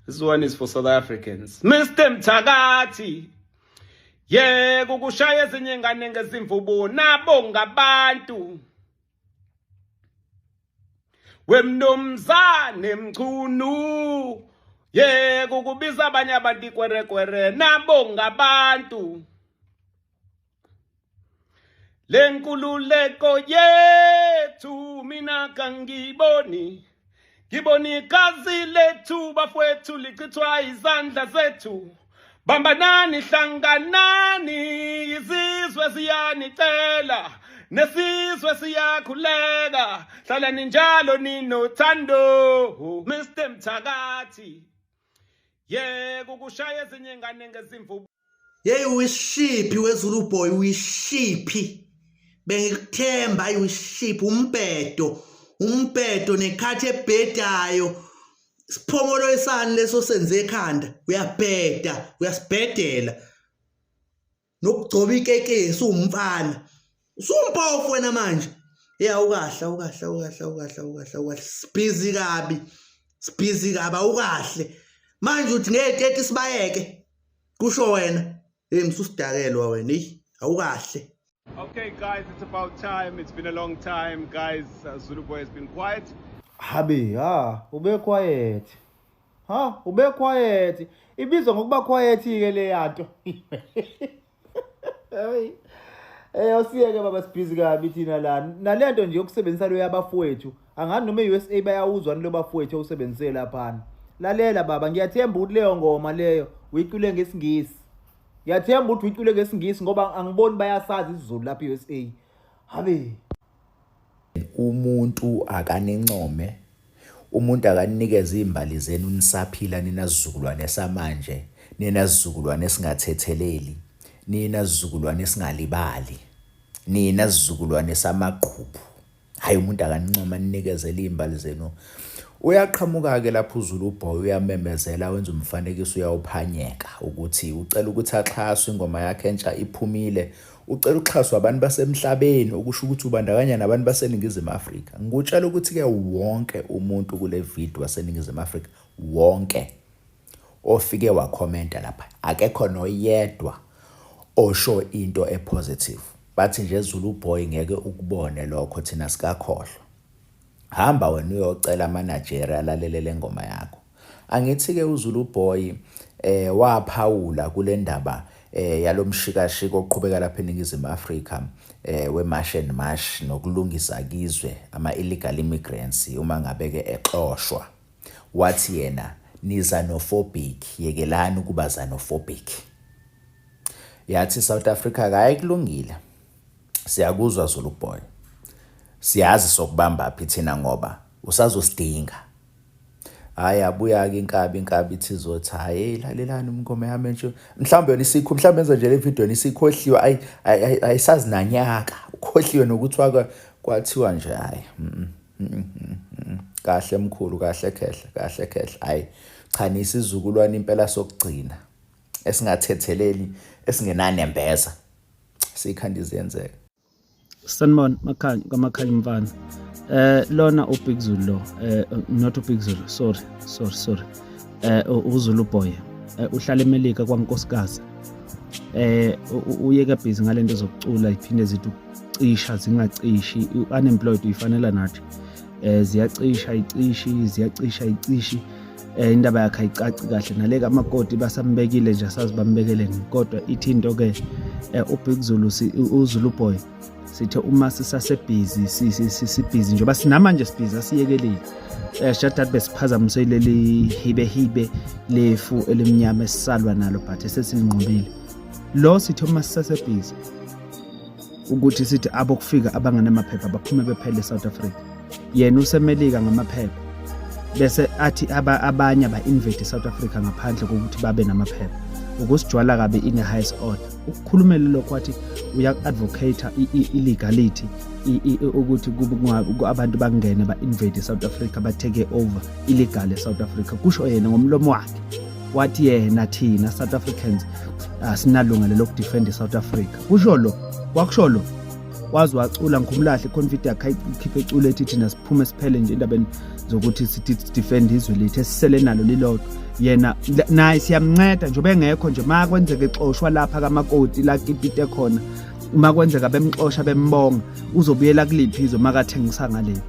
This one is for South Africans. Mr. Mthakathi. Yeko ukushaya ezinye ingane ngezimvubu nabo ngabantu. Wemnumzane Mchunu. Yeko ukubiza abanye abantu ikwerekwere nabo ngabantu. Lenkululeko yethu mina kangiboni. Ngiboni kazi lethu bafowethu lichithwa izandla zethu. Bambanani hlanganani izizwe ziyanicela nesizwe siyakhuleka hlalani njalo ninothando Mr. Mthakathi yeko ukushaya ezinye ingane ngezimvubu. Hey uyishiphi weZulu boy uyishiphi bengikuthemba uyishiphi umpedo nekhathi ebhedayo siphomolo isani leso senze ekhanda uyabheda uyasibhedela nokugcoba ikekesi umfana usumpofu wena manje awukahla busy kabi awukahle manje uthi nge30 sibayeke kusho wena msusidakelwa wena awukahle. Okay guys, it's about time. It's been a long time guys. Zulu boy has been quiet. Habi, ube quiet. Ube quiet. Ibizwa ngokuba quiet ke le yanto. Awusiyeke baba sibhizi kabi thina la. Nalento nje yokusebenzisa lo yabafowethu. Angani noma eUSA bayawuzwa lo bafowethu usebenzise lapha. Lalela baba, ngiyathemba ukuthi leyo ngoma leyo uyicule ngesingisi. Ngiyathemba ukuthi uyicule ngesingisi ngoba angiboni bayasazi isiZulu lapha eUSA. Habi. Umuntu akanencome, umuntu akaninikeza izimbali zenu nisaphila nina sizukulwane samanje, nina sizukulwane esingathetheleli, nina sizukulwane esingalibali, nina sizukulwane samaqhuphu. Hayi umuntu akanincoma ninikeze izimbali zenu. Uyaqhamuka ke lapho uZulu boy uyamemezela wenza umfanekiso uyawuphanyeka ukuthi ucela ukuthi axhaswe ingoma yakhe entsha iphumile. Ucela uxhaswa abantu basemhlabeni okusho ukuthi ubandakanya nabantu baseningizimu Afrika. Ngikutshela ukuthi ke wonke umuntu kule video waseningizimu Afrika wonke ofike wakhomenta lapha akekho noyedwa osho into epositive. Bathi nje Zulu boy ngeke ukubone lokho thina sikakhohlwa. Hamba wena uyocela ama-Nigeria alalele ngoma yakho. Angithi ke uZulu boy waphawula kule ndaba yalomshikashiko oqhubeka lapha eningizimu Afrika wemarch and march nokulungisa kizwe ama-illegal immigrants uma ngabe ke exoshwa. Wathi yena niza nophobic, yekelani ukuba xenophobic. Yathi South Africa akayikulungile. Siyakuzwa Zulu boy. Siyazi sokubamba phi thina ngoba usazosidinga. Hayi abuya ke inkabi ithi zothi hayi lalelani umngoma yami nje mhlambe yona isikho mhlambe enza nje le video nisikhohliwe ayisazi nanyaka ukhohliwe nokuthi kwathiwa nje hayi kahle mkhulu kahle khehla hayi cha nisizukulwane impela sokugcina esingathetheleli esingenanembeza sikhandi ziyenzeka. Sanibona makhanya mfana. Lona uBig Zulu lo, not uBig Zulu, sorry. uZulu boy. Uhlala eMelika kwaNkosikazi. Uyeka busy ngalento zokucula iphinde zithi ucisha zingacishi, unemployed uyifanela nathi. Ziyacisha icishi. Indaba yakhe ayicaci kahle naleke amakoti basambekile nje asazi bambekele kodwa ithi into ke uBig Zulu uZulu boy sithe uma sisasebhizi sibhizi nje basinamanje sibhizi asiyekelile shadat besiphazamisa leli hibe lefu elimnyama esisalwa nalo but esesilingqobile lo sithe uma sisasebhizi ukuthi sithi abokufika abanganamaphepha baphume bephele eSouth Africa yena usemelika ngamaphepha bese athi abanye aba-invade eSouth Africa ngaphandle kokuthi babe namaphepha ukusijwala kabe in the highest order. Ukukhulumela lokho wathi uya-advocate illegality ukuthi abantu bangene ba-invade eSouth Africa ba-take over illegal eSouth Africa. Kusho yena ngomlomo wakhe wathi yena thina South Africans sinalungelo lokudefend eSouth Africa. Kusho lo wakusho lo wazi wacula ngumlahle khona video yakhe ikhiphe ecule ethi thina siphume siphele nje endabeni zokuthi sithi defend izwe lethu esisele nalo lilodwa yena naye siyamnceda nje bengekho nje makwenzeka exoshwa lapha kamakoti la kipite khona makwenzeka bemxosha bembonga uzobuyela kuliphi izwe makathengisa ngale.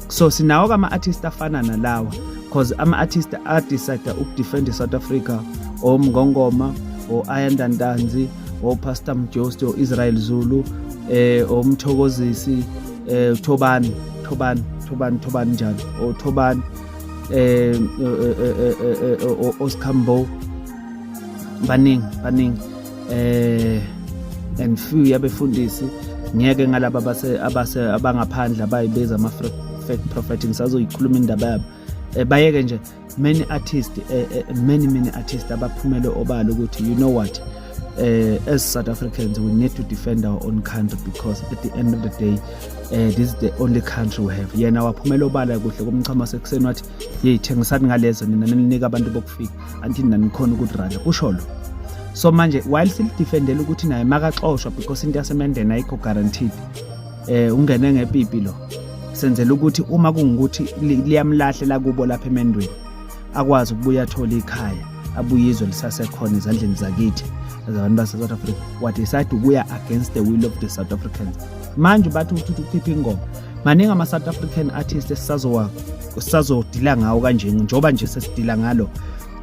So sinawo ama-artist afana nalawa because ama-artist adecide ukudefend South Africa oMngongoma o-Ayandantanzi o-Pastor Mjosti o-Israel Zulu oMthokozisi Thobani njalo oThobani Oskambo baningi and few yabefundisi ngeke ngalaba abangaphandle abayibeza ama-fake prophet ngisazoyikhuluma indaba yabo bayeke nje many artists abaphumele obala ukuthi you know what as South Africans we need to defend our own country because at the end of the day this is the only country we have. Yena waphumela obala kuhle kumchama sekuseni wathi hey thengisani ngalezo nina ninika abantu bokufika anti nina nikhona ukudrala kusholo. So manje while still defendela ukuthi naye makaxoshwa because into yasemendeni ayikho guaranteed ungene ngepipi lo senzela ukuthi uma kungukuthi liyamlahle la kubo lapha emendweni akwazi ukubuya athola ikhaya abuye izwe lisasekhona ezandleni zakithi abantu base South Africa what decide ukuya against the will of the South Africans. Manje bathi ukuthi ukhipha ingoma maningi ama South African artists sisazodila ngawo kanje njoba nje sesidila ngalo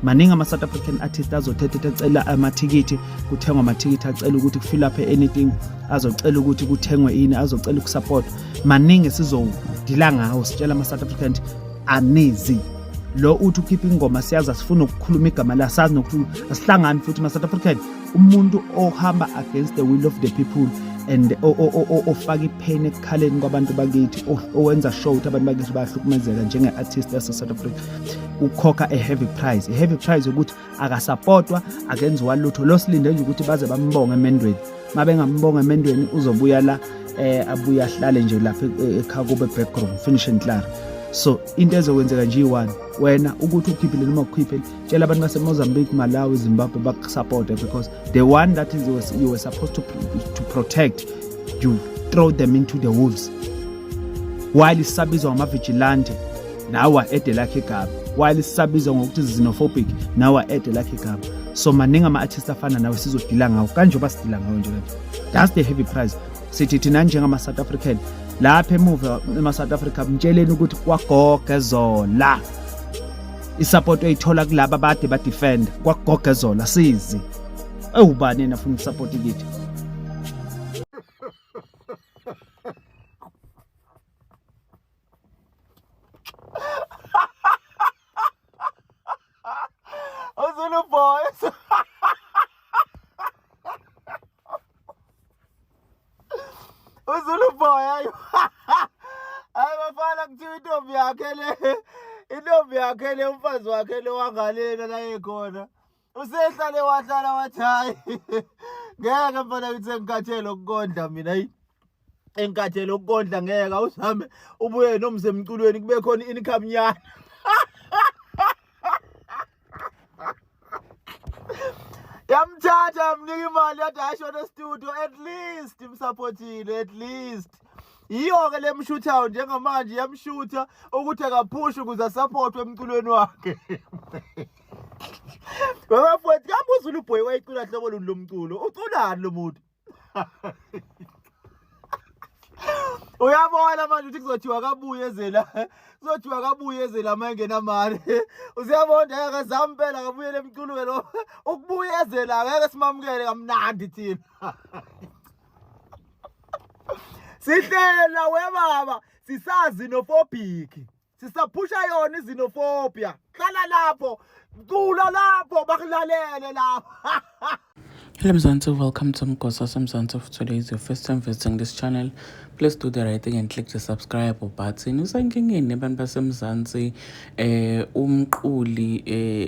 maningi ama South African artists azothethe ecela amathikithi kuthengwa amathikithi acela ukuthi kufill up anything azocela ukuthi kuthengwe ini azocela ukusupport maningi sizodila ngawo sitshela ama South African anizi lo uthi ukhipha ingoma siyaza sifuna ukukhuluma igama la sazi nokuthi asihlangani futhi ama South African umuntu ohamba against the will of the people and ofaka ipain ekhaleni kwabantu bakithi owenza show ukuthi abantu bakithi bayahlukumezeka njenge-artist yase South Africa ukhokha a heavy price ukuthi akasupportwa akenziwa lutho lo silinde nje ukuthi baze bambonge emendweni mabengambonga emendweni uzobuya la abuya ahlale nje lapha ekhaya kube background finish and clear. So into ezokwenzeka nje i1 wena ukuthi ukhiphile noma ukhiphile tshela abantu base Mozambique, Malawi, Zimbabwe bakusupport because the one that is you were supposed to protect you throw them into the wolves while isabizwa ngama-vigilante nawa ede lakhe igaba while isabizwa ngokuthi xenophobic nawa ede lakhe igaba. So maningi ama-artist afana nawe sizodila ngawo kanjengoba sidila ngawo nje that's the heavy price sithi thina njengama-South African lapha emuva ema-South Africa mtsheleni ukuthi kwagogezola isupport oyithola kulaba bade badefend kwagogezola sizi ewubani yena funa ukusupport kithi. Zulu boys Zulu boy ayo bafana kuthiwa intombi yakhe le umfazi wakhe le wangalena la ekhona usehlale wahlala wathi hayi ngeke mfana ngithi ngikathele ukukondla mina engikathele ukukondla ngeke awuhambe ubuye nomsemculweni kube khona income nyana yamthatha yamnika imali yathi ayishona studio at least imsupportile at least yiyo-ke le mshuthayo njengamanje yamshutha ukuthi akaphushe ukuze asupportwe emculweni wakhe wabafowethu kambe uZulu boy wayicula hlobo luni lo mculo uculani lo muntu uyabona manje ukuthi kuzothiwa kabuye ezela mangenamali usiyabona akazama impela akabuyele emculweni lo ukubuyezela ngeke simamukele kamnandi thina sihlela webaba sisazi xenophobic sisaphusha yona xenophobia hlala lapho cula lapho bakulalele lapho. Hello Mzansi, welcome to Mgosa Mzansi. If today is your first time visiting this channel, please do the right thing and click the subscribe button. Usangingene abantu baseMzansi umquli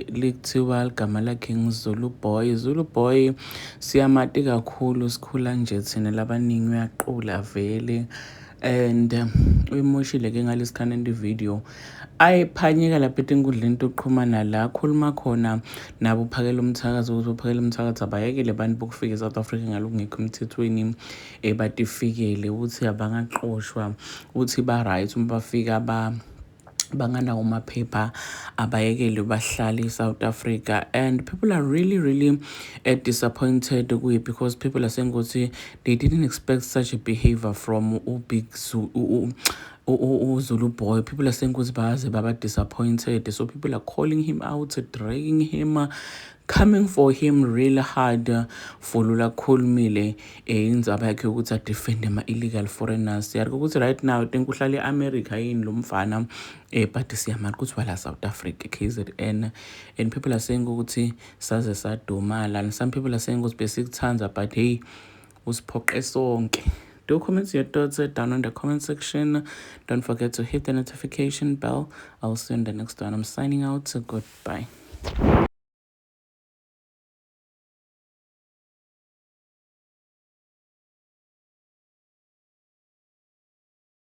lithiwa igama lakhe ngizulu boy. Zulu boy siyamati kakhulu sikhula nje thina labaningi uyaqula vele and uyimoshile ke ngalesikhane video ayiphanyeka lapha enkundleni yokuqhumana la akhuluma khona nabo uphakela umthakazo ukuthi uphakela umthakazo abayekele abantu bokufika eSouth Africa ngalokungekho emthethweni batifikele ukuthi abangaqoshwa ukuthi ba-right uma bafika banganawo amaphepha abayekele bahlale eSouth Africa. And people are really disappointed because people are saying ukuthi they didn't expect such a behavior from Zulu boy. People are saying ukuthi baze baba disappointed, so people are calling him out, dragging him, coming for him really hard for Lula Khulumile indzaba yakhe ukuthi adefend ama-illegal foreigners. Siyariko ukuthi right now think uhlale e-America yini lo mfana but siyamala ukuthi wala South Africa KZN, and people are saying ukuthi saze sadumala, and some people are saying ukuthi besikuthanza but hey usiphoqe sonke. Do comment your thoughts down in the comment section. Don't forget to hit the notification bell. I'll see you in the next one. I'm signing out. So goodbye.